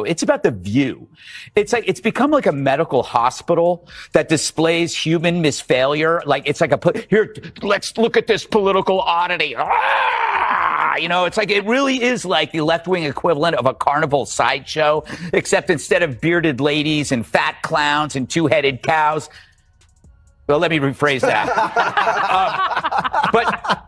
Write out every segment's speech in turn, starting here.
It's about the view. It's like, it's become like a medical hospital that displays human misfailure. Like, it's like here, let's look at this political oddity. You know, it's like, it really is like the left-wing equivalent of a carnival sideshow, except instead of bearded ladies and fat clowns and two-headed cows. Well, let me rephrase that. But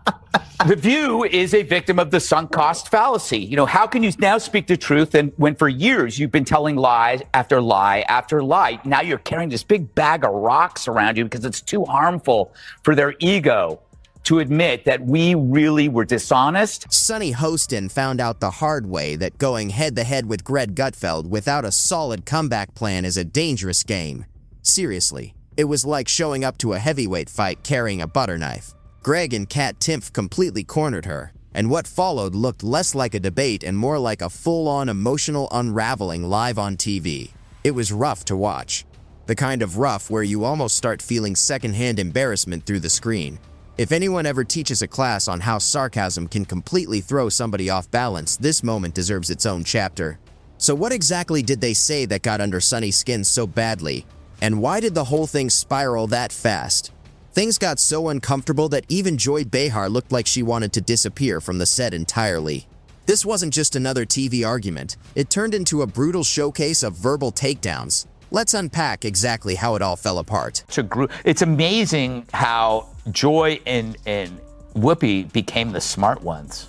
The View is a victim of the sunk cost fallacy. You know, how can you now speak the truth when for years you've been telling lie after lie after lie? Now you're carrying this big bag of rocks around you because it's too harmful for their ego to admit that we really were dishonest. Sonny Hostin found out the hard way that going head-to-head with Greg Gutfeld without a solid comeback plan is a dangerous game. Seriously, it was like showing up to a heavyweight fight carrying a butter knife. Greg and Kat Timpf completely cornered her, and what followed looked less like a debate and more like a full-on emotional unraveling live on TV. It was rough to watch. The kind of rough where you almost start feeling secondhand embarrassment through the screen. If anyone ever teaches a class on how sarcasm can completely throw somebody off balance, this moment deserves its own chapter. So what exactly did they say that got under Sonny's skin so badly? And why did the whole thing spiral that fast? Things got so uncomfortable that even Joy Behar looked like she wanted to disappear from the set entirely. This wasn't just another TV argument. It turned into a brutal showcase of verbal takedowns. Let's unpack exactly how it all fell apart. It's amazing how Joy and Whoopi became the smart ones.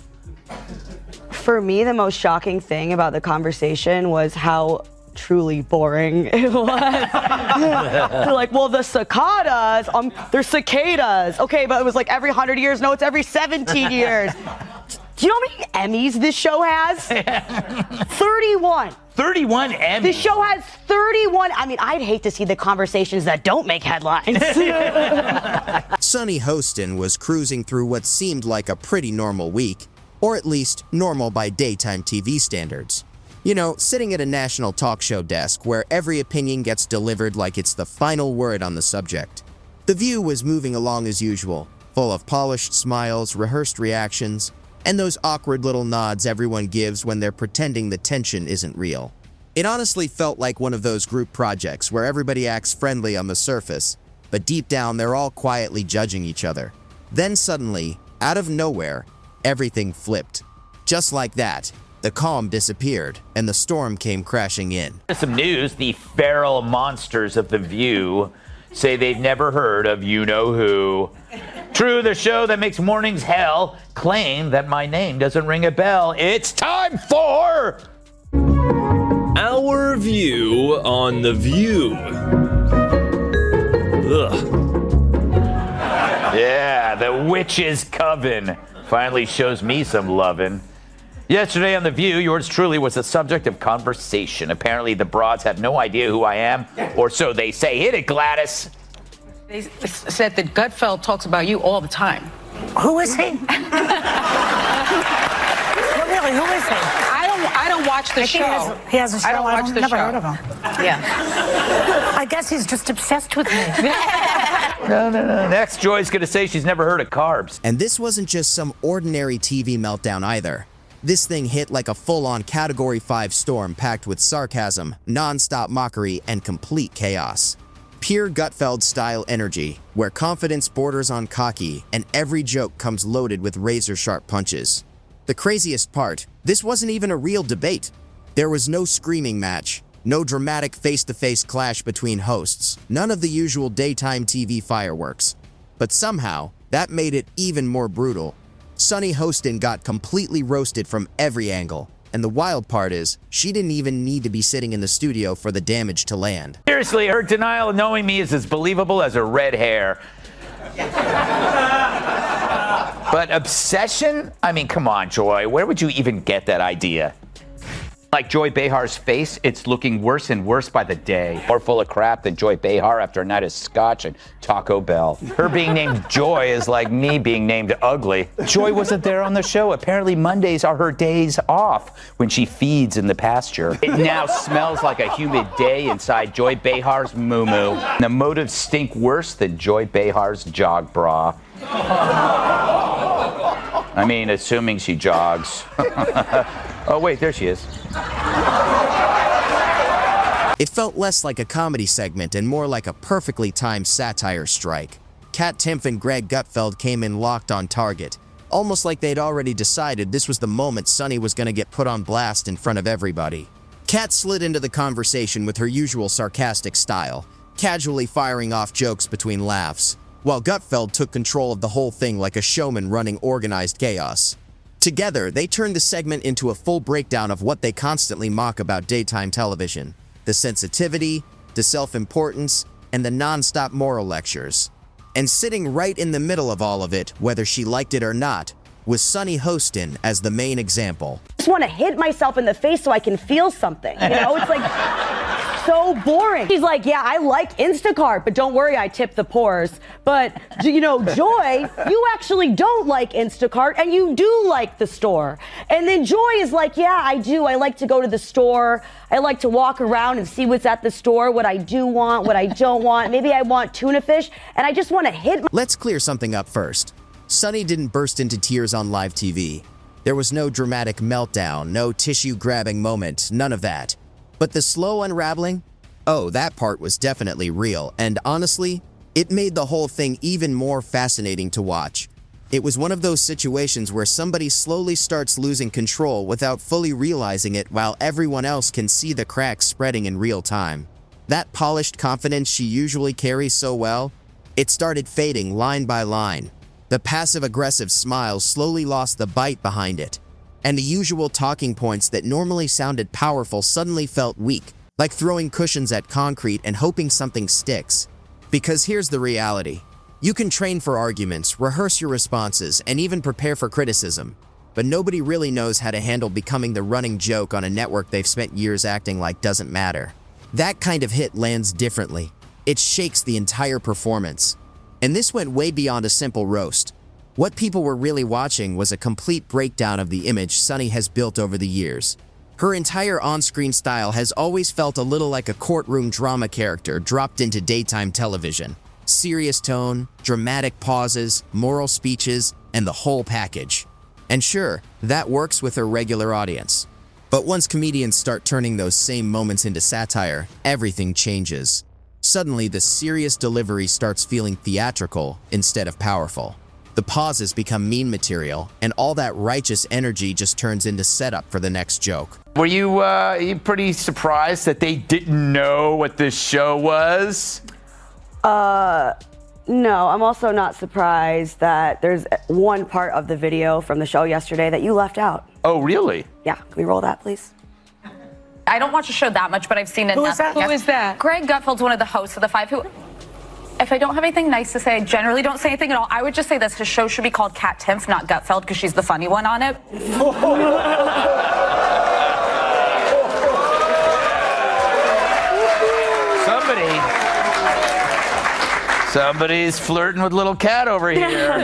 For me, the most shocking thing about the conversation was how truly boring it was. They're like, well, the cicadas, they're cicadas. Okay, but it was like every 100 years. No, it's every 17 years. Do you know how many Emmys this show has? 31. 31 Emmys. This show has 31. I mean, I'd hate to see the conversations that don't make headlines. Sonny Hostin was cruising through what seemed like a pretty normal week, or at least normal by daytime TV standards. You know, sitting at a national talk show desk where every opinion gets delivered like it's the final word on the subject. The View was moving along as usual, full of polished smiles, rehearsed reactions, and those awkward little nods everyone gives when they're pretending the tension isn't real. It honestly felt like one of those group projects where everybody acts friendly on the surface, but deep down they're all quietly judging each other. Then suddenly, out of nowhere, everything flipped. Just like that, the calm disappeared and the storm came crashing in. Some news, the feral monsters of The View say they've never heard of you-know-who. True, the show that makes mornings hell claim that my name doesn't ring a bell. It's time for Our View on The View. Ugh. Yeah, the witch's coven finally shows me some lovin'. Yesterday on The View, yours truly was the subject of conversation. Apparently the broads have no idea who I am, or so they say. Hit it, Gladys. They said that Gutfeld talks about you all the time. Who is he? Well, really, who is he? I don't watch the show. He has a show. I don't watch the never show. Heard of him. Yeah. I guess he's just obsessed with me. No. Next, Joy's going to say she's never heard of carbs. And this wasn't just some ordinary TV meltdown either. This thing hit like a full-on Category 5 storm packed with sarcasm, non-stop mockery, and complete chaos. Pure Gutfeld-style energy, where confidence borders on cocky, and every joke comes loaded with razor-sharp punches. The craziest part, this wasn't even a real debate. There was no screaming match, no dramatic face-to-face clash between hosts, none of the usual daytime TV fireworks. But somehow, that made it even more brutal. Sonny Hostin got completely roasted from every angle, and the wild part is, she didn't even need to be sitting in the studio for the damage to land. Seriously, her denial of knowing me is as believable as her red hair. But obsession? I mean, come on, Joy. Where would you even get that idea? Like Joy Behar's face, it's looking worse and worse by the day. More full of crap than Joy Behar after a night of scotch and Taco Bell. Her being named Joy is like me being named ugly. Joy wasn't there on the show. Apparently Mondays are her days off when she feeds in the pasture. It now smells like a humid day inside Joy Behar's moo-moo. The motives stink worse than Joy Behar's jog bra. I mean, assuming she jogs. Oh, wait, there she is. It felt less like a comedy segment and more like a perfectly timed satire strike. Kat Timpf and Greg Gutfeld came in locked on target, almost like they'd already decided this was the moment Sunny was going to get put on blast in front of everybody. Kat slid into the conversation with her usual sarcastic style, casually firing off jokes between laughs, while Gutfeld took control of the whole thing like a showman running organized chaos. Together, they turned the segment into a full breakdown of what they constantly mock about daytime television: the sensitivity, the self-importance, and the non-stop moral lectures. And sitting right in the middle of all of it, whether she liked it or not, was Sunny Hostin as the main example. I just want to hit myself in the face so I can feel something. You know, it's like so boring. She's like, yeah, I like Instacart, but don't worry, I tip the poors. But, you know, Joy, you actually don't like Instacart and you do like the store. And then Joy is like, yeah, I do. I like to go to the store. I like to walk around and see what's at the store, what I do want, what I don't want. Maybe I want tuna fish and I just want to hit. Let's clear something up first. Sunny didn't burst into tears on live TV. There was no dramatic meltdown, no tissue-grabbing moment, none of that. But the slow unraveling? Oh, that part was definitely real, and honestly, it made the whole thing even more fascinating to watch. It was one of those situations where somebody slowly starts losing control without fully realizing it while everyone else can see the cracks spreading in real time. That polished confidence she usually carries so well, it started fading line by line. The passive-aggressive smile slowly lost the bite behind it, and the usual talking points that normally sounded powerful suddenly felt weak, like throwing cushions at concrete and hoping something sticks. Because here's the reality. You can train for arguments, rehearse your responses, and even prepare for criticism, but nobody really knows how to handle becoming the running joke on a network they've spent years acting like doesn't matter. That kind of hit lands differently. It shakes the entire performance. And this went way beyond a simple roast. What people were really watching was a complete breakdown of the image Sunny has built over the years. Her entire on-screen style has always felt a little like a courtroom drama character dropped into daytime television. Serious tone, dramatic pauses, moral speeches, and the whole package. And sure, that works with her regular audience. But once comedians start turning those same moments into satire, everything changes. Suddenly, the serious delivery starts feeling theatrical instead of powerful. The pauses become meme material, and all that righteous energy just turns into setup for the next joke. Were you pretty surprised that they didn't know what this show was? No, I'm also not surprised that there's one part of the video from the show yesterday that you left out. Oh, really? Yeah, can we roll that, please? I don't watch the show that much, but I've seen it. Who is that? Who is that? Greg Gutfeld's one of the hosts of The Five, who, if I don't have anything nice to say, I generally don't say anything at all. I would just say this, his show should be called Kat Timpf, not Gutfeld, because she's the funny one on it. Somebody's flirting with little Cat over here.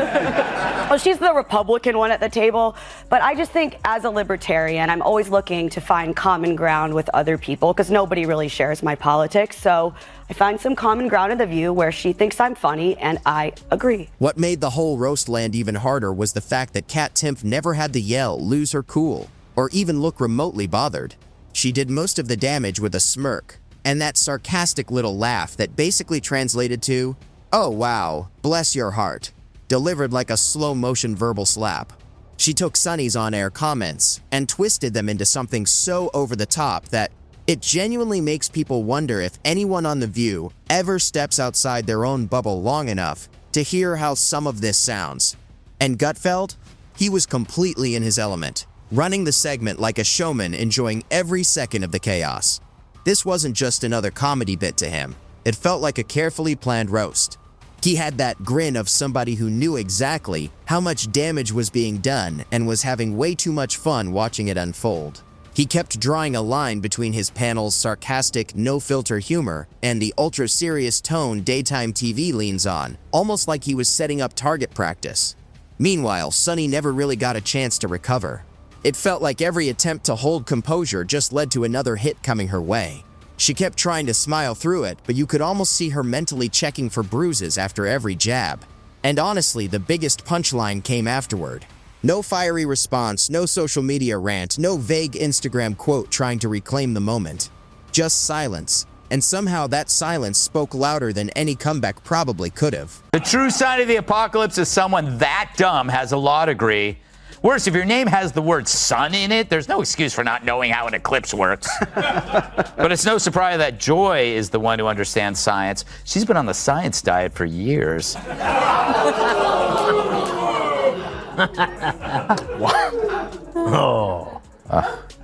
Well, she's the Republican one at the table, but I just think as a libertarian, I'm always looking to find common ground with other people because nobody really shares my politics. So I find some common ground in The View where she thinks I'm funny and I agree. What made the whole roast land even harder was the fact that Kat Timpf never had to yell, lose her cool, or even look remotely bothered. She did most of the damage with a smirk, and that sarcastic little laugh that basically translated to, "Oh wow, bless your heart," delivered like a slow-motion verbal slap. She took Sunny's on-air comments and twisted them into something so over the top that it genuinely makes people wonder if anyone on The View ever steps outside their own bubble long enough to hear how some of this sounds. And Gutfeld? He was completely in his element, running the segment like a showman enjoying every second of the chaos. This wasn't just another comedy bit to him. It felt like a carefully planned roast. He had that grin of somebody who knew exactly how much damage was being done and was having way too much fun watching it unfold. He kept drawing a line between his panel's sarcastic, no-filter humor and the ultra-serious tone daytime TV leans on, almost like he was setting up target practice. Meanwhile, Sunny never really got a chance to recover. It felt like every attempt to hold composure just led to another hit coming her way. She kept trying to smile through it, but you could almost see her mentally checking for bruises after every jab. And honestly, the biggest punchline came afterward. No fiery response, no social media rant, no vague Instagram quote trying to reclaim the moment. Just silence. And somehow that silence spoke louder than any comeback probably could have. The true sign of the apocalypse is someone that dumb has a law degree. Worse, if your name has the word sun in it, there's no excuse for not knowing how an eclipse works. But it's no surprise that Joy is the one who understands science. She's been on the science diet for years.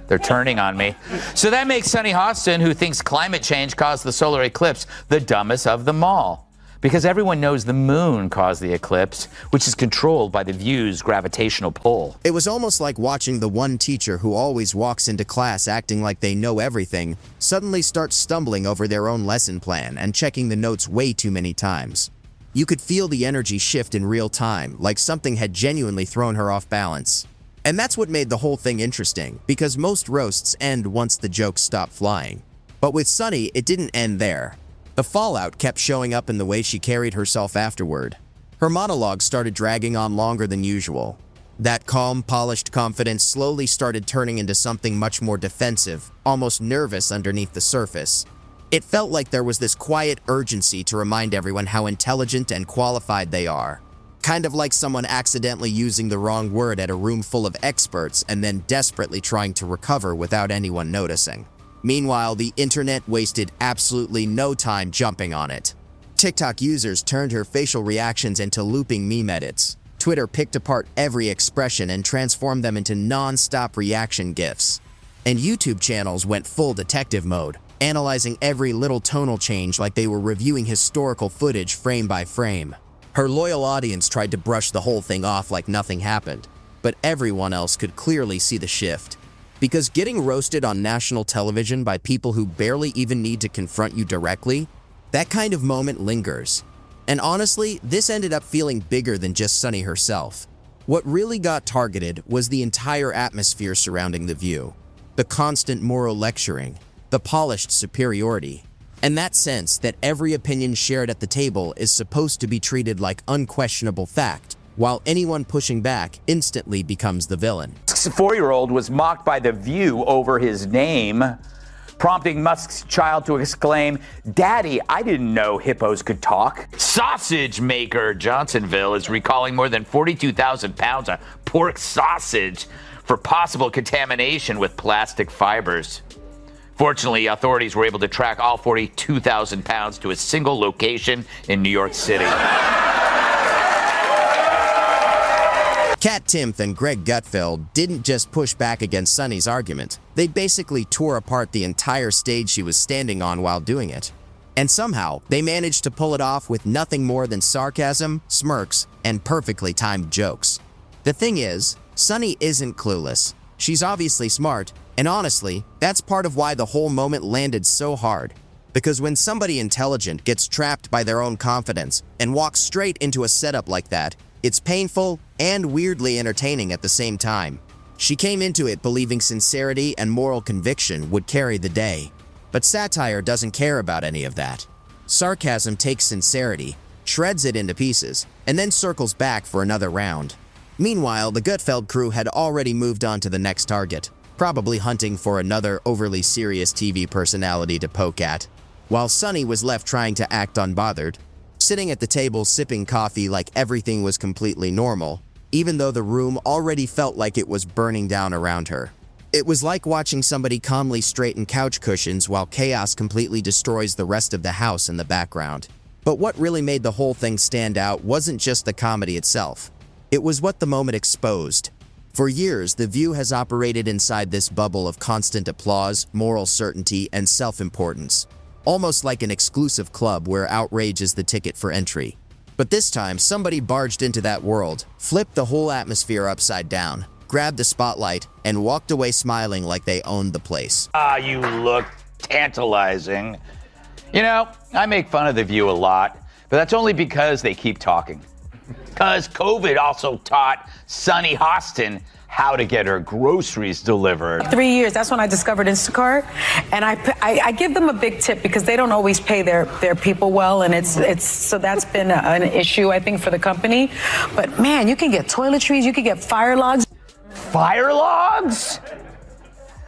They're turning on me. So that makes Sunny Hostin, who thinks climate change caused the solar eclipse, the dumbest of them all. Because everyone knows the moon caused the eclipse, which is controlled by the View's gravitational pull. It was almost like watching the one teacher who always walks into class acting like they know everything, suddenly start stumbling over their own lesson plan and checking the notes way too many times. You could feel the energy shift in real time, like something had genuinely thrown her off balance. And that's what made the whole thing interesting, because most roasts end once the jokes stop flying. But with Sunny, it didn't end there. The fallout kept showing up in the way she carried herself afterward. Her monologue started dragging on longer than usual. That calm, polished confidence slowly started turning into something much more defensive, almost nervous underneath the surface. It felt like there was this quiet urgency to remind everyone how intelligent and qualified they are. Kind of like someone accidentally using the wrong word at a room full of experts and then desperately trying to recover without anyone noticing. Meanwhile, the internet wasted absolutely no time jumping on it. TikTok users turned her facial reactions into looping meme edits. Twitter picked apart every expression and transformed them into non-stop reaction GIFs. And YouTube channels went full detective mode, analyzing every little tonal change like they were reviewing historical footage frame by frame. Her loyal audience tried to brush the whole thing off like nothing happened, but everyone else could clearly see the shift. Because getting roasted on national television by people who barely even need to confront you directly, that kind of moment lingers. And honestly, this ended up feeling bigger than just Sunny herself. What really got targeted was the entire atmosphere surrounding The View. The constant moral lecturing, the polished superiority, and that sense that every opinion shared at the table is supposed to be treated like unquestionable fact, while anyone pushing back instantly becomes the villain. Musk's 4-year-old was mocked by The View over his name, prompting Musk's child to exclaim, "Daddy, I didn't know hippos could talk." Sausage maker Johnsonville is recalling more than 42,000 pounds of pork sausage for possible contamination with plastic fibers. Fortunately, authorities were able to track all 42,000 pounds to a single location in New York City. Kat Timpf and Greg Gutfeld didn't just push back against Sunny's argument. They basically tore apart the entire stage she was standing on while doing it. And somehow, they managed to pull it off with nothing more than sarcasm, smirks, and perfectly timed jokes. The thing is, Sunny isn't clueless. She's obviously smart, and honestly, that's part of why the whole moment landed so hard. Because when somebody intelligent gets trapped by their own confidence and walks straight into a setup like that, it's painful and weirdly entertaining at the same time. She came into it believing sincerity and moral conviction would carry the day. But satire doesn't care about any of that. Sarcasm takes sincerity, shreds it into pieces, and then circles back for another round. Meanwhile, the Gutfeld crew had already moved on to the next target, probably hunting for another overly serious TV personality to poke at, while Sunny was left trying to act unbothered, sitting at the table sipping coffee like everything was completely normal, even though the room already felt like it was burning down around her. It was like watching somebody calmly straighten couch cushions while chaos completely destroys the rest of the house in the background. But what really made the whole thing stand out wasn't just the comedy itself. It was what the moment exposed. For years, The View has operated inside this bubble of constant applause, moral certainty, and self-importance, almost like an exclusive club where outrage is the ticket for entry. But this time, somebody barged into that world, flipped the whole atmosphere upside down, grabbed the spotlight, and walked away smiling like they owned the place. Ah, you look tantalizing. You know, I make fun of The View a lot, but that's only because they keep talking. Because COVID also taught Sunny Hostin how to get her groceries delivered. 3 years, that's when I discovered Instacart. And I give them a big tip because they don't always pay their people well. And it's so that's been an issue, I think, for the company. But man, you can get toiletries, you can get fire logs. Fire logs?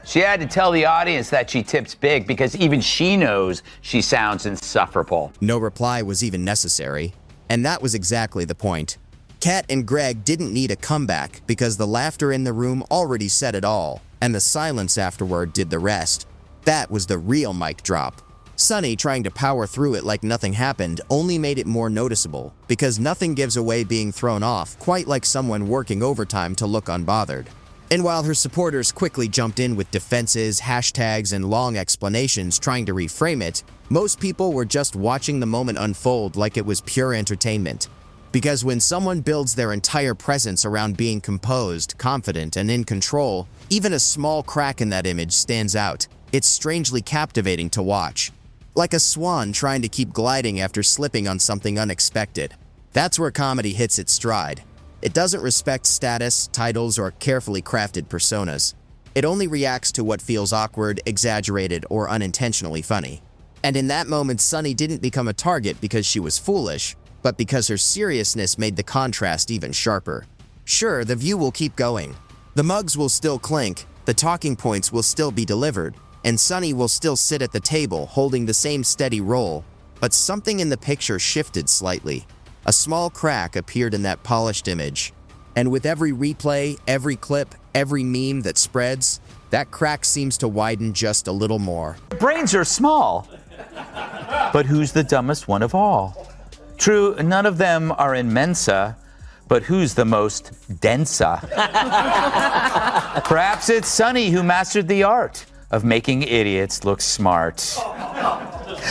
She had to tell the audience that she tips big because even she knows she sounds insufferable. No reply was even necessary, and that was exactly the point. Kat and Greg didn't need a comeback because the laughter in the room already said it all, and the silence afterward did the rest. That was the real mic drop. Sunny trying to power through it like nothing happened only made it more noticeable, because nothing gives away being thrown off quite like someone working overtime to look unbothered. And while her supporters quickly jumped in with defenses, hashtags, and long explanations trying to reframe it, most people were just watching the moment unfold like it was pure entertainment. Because when someone builds their entire presence around being composed, confident, and in control, even a small crack in that image stands out. It's strangely captivating to watch. Like a swan trying to keep gliding after slipping on something unexpected. That's where comedy hits its stride. It doesn't respect status, titles, or carefully crafted personas. It only reacts to what feels awkward, exaggerated, or unintentionally funny. And in that moment, Sunny didn't become a target because she was foolish, but because her seriousness made the contrast even sharper. Sure, the view will keep going. The mugs will still clink, the talking points will still be delivered, and Sunny will still sit at the table holding the same steady role, but something in the picture shifted slightly. A small crack appeared in that polished image, and with every replay, every clip, every meme that spreads, that crack seems to widen just a little more. Brains are small, but who's the dumbest one of all? True, none of them are in Mensa, but who's the most densa? Perhaps it's Sunny who mastered the art of making idiots look smart.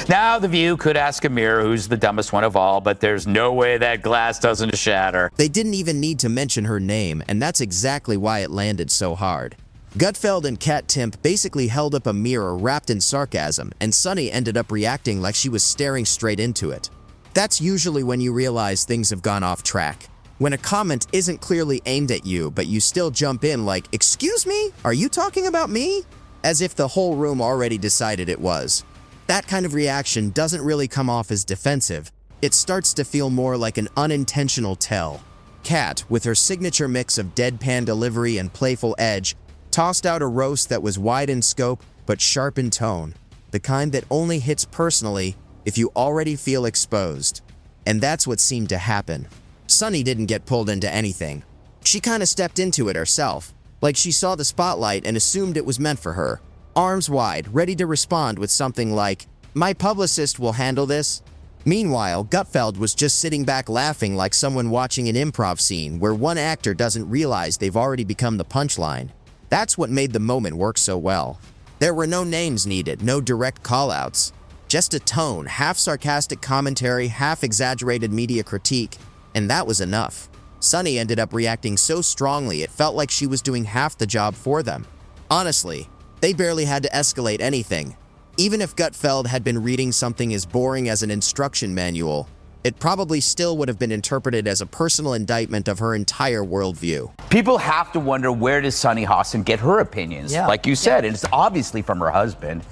Now, The View could ask a mirror who's the dumbest one of all, but there's no way that glass doesn't shatter. They didn't even need to mention her name, and that's exactly why it landed so hard. Gutfeld and Kat Timpf basically held up a mirror wrapped in sarcasm, and Sunny ended up reacting like she was staring straight into it. That's usually when you realize things have gone off track. When a comment isn't clearly aimed at you, but you still jump in like, "Excuse me? Are you talking about me?" As if the whole room already decided it was. That kind of reaction doesn't really come off as defensive. It starts to feel more like an unintentional tell. Kat, with her signature mix of deadpan delivery and playful edge, tossed out a roast that was wide in scope but sharp in tone, the kind that only hits personally if you already feel exposed. And that's what seemed to happen. Sunny didn't get pulled into anything. She kind of stepped into it herself, like she saw the spotlight and assumed it was meant for her. Arms wide, ready to respond with something like, "My publicist will handle this." Meanwhile, Gutfeld was just sitting back laughing like someone watching an improv scene where one actor doesn't realize they've already become the punchline. That's what made the moment work so well. There were no names needed, no direct callouts. Just a tone, half sarcastic commentary, half exaggerated media critique, and that was enough. Sunny ended up reacting so strongly it felt like she was doing half the job for them. Honestly, they barely had to escalate anything. Even if Gutfeld had been reading something as boring as an instruction manual, it probably still would have been interpreted as a personal indictment of her entire worldview. People have to wonder, where does Sunny Hostin get her opinions? Like you said, and it's obviously from her husband.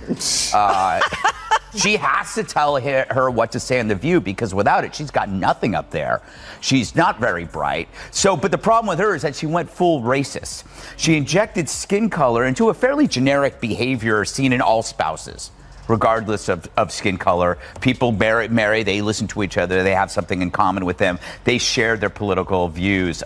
She has to tell her what to say on The View, because without it, she's got nothing up there. She's not very bright. But the problem with her is that she went full racist. She injected skin color into a fairly generic behavior seen in all spouses, regardless of skin color. People marry, they listen to each other, they have something in common with them, they share their political views.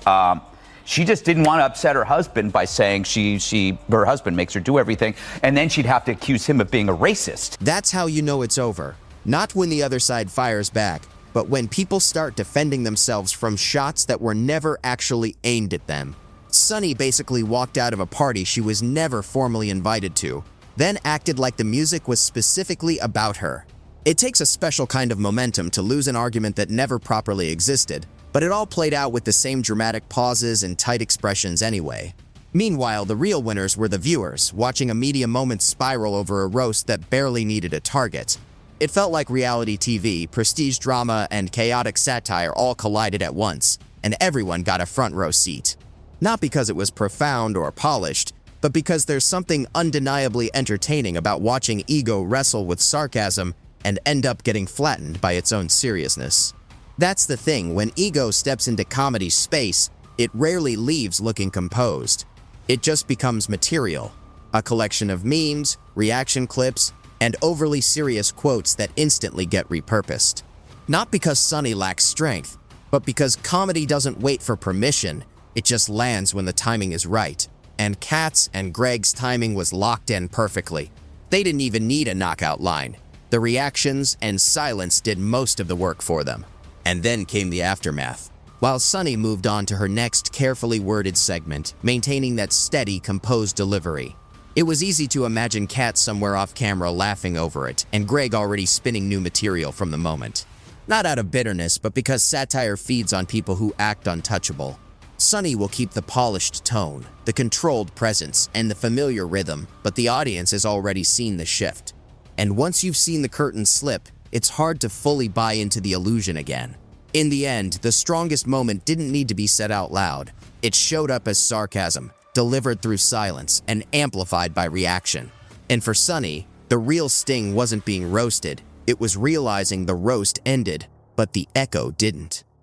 She just didn't want to upset her husband by saying her husband makes her do everything, and then she'd have to accuse him of being a racist. That's how you know it's over. Not when the other side fires back, but when people start defending themselves from shots that were never actually aimed at them. Sunny basically walked out of a party she was never formally invited to, then acted like the music was specifically about her. It takes a special kind of momentum to lose an argument that never properly existed, but it all played out with the same dramatic pauses and tight expressions anyway. Meanwhile, the real winners were the viewers, watching a media moment spiral over a roast that barely needed a target. It felt like reality TV, prestige drama, and chaotic satire all collided at once, and everyone got a front row seat. Not because it was profound or polished, but because there's something undeniably entertaining about watching ego wrestle with sarcasm and end up getting flattened by its own seriousness. That's the thing, when ego steps into comedy space, it rarely leaves looking composed. It just becomes material. a collection of memes, reaction clips, and overly serious quotes that instantly get repurposed. Not because Sunny lacks strength, but because comedy doesn't wait for permission, it just lands when the timing is right. And Kat's and Greg's timing was locked in perfectly. They didn't even need a knockout line. The reactions and silence did most of the work for them. And then came the aftermath. While Sunny moved on to her next carefully worded segment, maintaining that steady, composed delivery. It was easy to imagine Kat somewhere off camera laughing over it, and Greg already spinning new material from the moment. Not out of bitterness, but because satire feeds on people who act untouchable. Sunny will keep the polished tone, the controlled presence, and the familiar rhythm, but the audience has already seen the shift. And once you've seen the curtain slip, it's hard to fully buy into the illusion again. In the end, the strongest moment didn't need to be said out loud. It showed up as sarcasm, delivered through silence, and amplified by reaction. And for Sunny, the real sting wasn't being roasted, it was realizing the roast ended, but the echo didn't.